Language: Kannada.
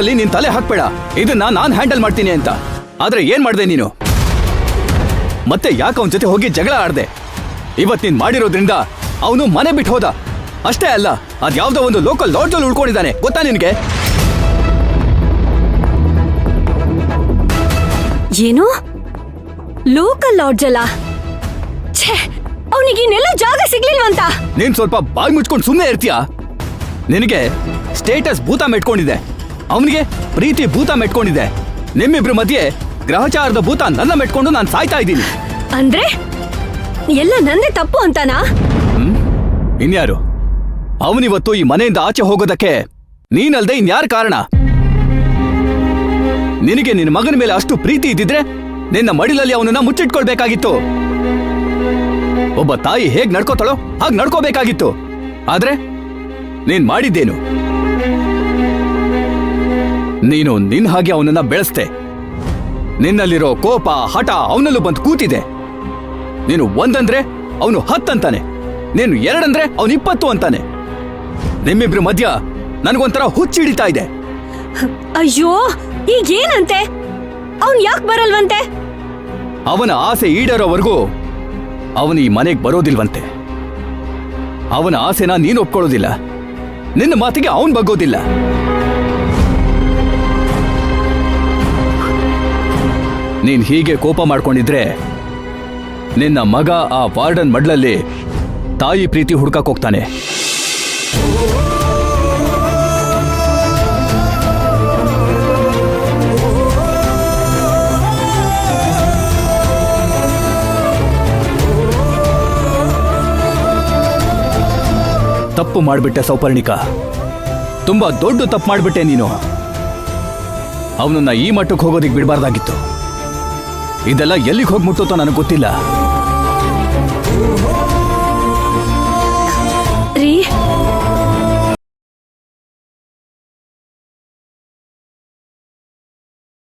ಅಲ್ಲಿ ನೀನ್ ತಲೆ ಹಾಕ್ಬೇಡ, ಇದನ್ನ ನಾನ್ ಹ್ಯಾಂಡಲ್ ಮಾಡ್ತೀನಿ ಅಂತ. ಆದ್ರೆ ಏನ್ ಮಾಡ್ದೆ ನೀನು? ಮತ್ತೆ ಯಾಕೆ ಅವನ ಜೊತೆ ಹೋಗಿ ಜಗಳ ಆಡ್ದೆ? ಇವತ್ ನೀನ್ ಮಾಡಿರೋದ್ರಿಂದ ಅವನು ಮನೆ ಬಿಟ್ಟು ಹೋದ. ಅಷ್ಟೇ ಅಲ್ಲ, ಅದ್ಯಾವ್ದೋ ಒಂದು ಲೋಕಲ್ ಲಾಡ್ಜಲ್ಲಿ ಉಳ್ಕೊಂಡಿದ್ದಾನೆ, ಗೊತ್ತಾ ನಿನ್ಗೆ? ಏನು ಲೋಕಲ್ ಲಾಡ್ಜ್ ಅಲ್ಲ? ಛೇ, ಅವನಿಗೆ ಇನ್ನೆಲ್ಲ ಜಾಗ ಸಿಗ್ಲಿಲ್ವಂತ. ನೀನ್ ಸ್ವಲ್ಪ ಬಾಯಿ ಮುಚ್ಕೊಂಡು ಸುಮ್ಮನೆ ಇರ್ತೀಯಾ? ನಿನಗೆ ಸ್ಟೇಟಸ್ ಭೂತ ಮೆಟ್ಕೊಂಡಿದೆ, ಅವನಿಗೆ ಪ್ರೀತಿ ಭೂತ ಮೆಟ್ಕೊಂಡಿದೆ. ನಿಮ್ಮಿಬ್ರು ಮಧ್ಯೆ ಗ್ರಹಚಾರದ ಭೂತ ನನ್ನ ಮೆಟ್ಕೊಂಡು ನಾನು ಸಾಯ್ತಾ ಇದ್ದೀನಿ. ಅಂದ್ರೆ ಎಲ್ಲ ನಂದೇ ತಪ್ಪು ಅಂತಾನಾ? ಇನ್ಯಾರು? ಅವನಿವತ್ತು ಈ ಮನೆಯಿಂದ ಆಚೆ ಹೋಗೋದಕ್ಕೆ ನೀನಲ್ದೆ ಇನ್ಯಾರ ಕಾರಣ? ನಿನಗೆ ನಿನ್ನ ಮಗನ ಮೇಲೆ ಅಷ್ಟು ಪ್ರೀತಿ ಇದ್ದಿದ್ರೆ ನಿನ್ನ ಮಡಿಲಲ್ಲಿ ಅವನನ್ನ ಮುಚ್ಚಿಟ್ಕೊಳ್ಬೇಕಾಗಿತ್ತು. ಒಬ್ಬ ತಾಯಿ ಹೇಗ್ ನಡ್ಕೋತಾಳೋ ಹಾಗೆ ನಡ್ಕೋಬೇಕಾಗಿತ್ತು. ಆದ್ರೆ ನೀನ್ ಮಾಡಿದ್ದೇನು? ನೀನು ನಿನ್ ಹಾಗೆ ಅವನನ್ನ ಬೆಳೆಸ್ತೆ. ನಿನ್ನಲ್ಲಿರೋ ಕೋಪ ಹಠ ಅವನಲ್ಲೂ ಬಂದು ಕೂತಿದೆ. ನೀನು ಒಂದಂದ್ರೆ ಅವನು 10 ಅಂತಾನೆ, ನೀನು 2 ಅಂದ್ರೆ ಅವನು 20 ಅಂತಾನೆ. ನಿಮ್ಮಿಬ್ರು ಮಧ್ಯ ನನಗೊಂಥರ ಹುಚ್ಚಿಡಿತಾ ಇದೆ. ಅಯ್ಯೋ, ಈಗೇನಂತೆ? ಅವನ್ ಯಾಕೆ ಬರಲ್ವಂತೆ? ಅವನ ಆಸೆ ಈಡೇರೋವರೆಗೂ ಅವನು ಈ ಮನೆಗೆ ಬರೋದಿಲ್ವಂತೆ. ಅವನ ಆಸೆನ ನೀನು ಒಪ್ಕೊಳ್ಳೋದಿಲ್ಲ, ನಿನ್ನ ಮಾತಿಗೆ ಅವನ್ ಬಗ್ಗೋದಿಲ್ಲ. ನೀನ್ ಹೀಗೆ ಕೋಪ ಮಾಡ್ಕೊಂಡಿದ್ರೆ ನಿನ್ನ ಮಗ ಆ ವಾರ್ಡನ್ ಮಡ್ಲಲ್ಲಿ ತಾಯಿ ಪ್ರೀತಿ ಹುಡ್ಕಕ್ ಹೋಗ್ತಾನೆ. ತಪ್ಪು ಮಾಡ್ಬಿಟ್ಟೆ ಸೌಪರ್ಣಿಕ, ತುಂಬಾ ದೊಡ್ಡ ತಪ್ಪು ಮಾಡ್ಬಿಟ್ಟೆ ನೀನು. ಅವನನ್ನ ಈ ಮಟ್ಟಕ್ಕೆ ಹೋಗೋದಿಕ್ ಬಿಡಬಾರ್ದಾಗಿತ್ತು. ಇದೆಲ್ಲ ಎಲ್ಲಿಗೆ ಹೋಗಿ ಮುಟ್ಟುತ್ತೋ ನನಗೆ ಗೊತ್ತಿಲ್ಲ.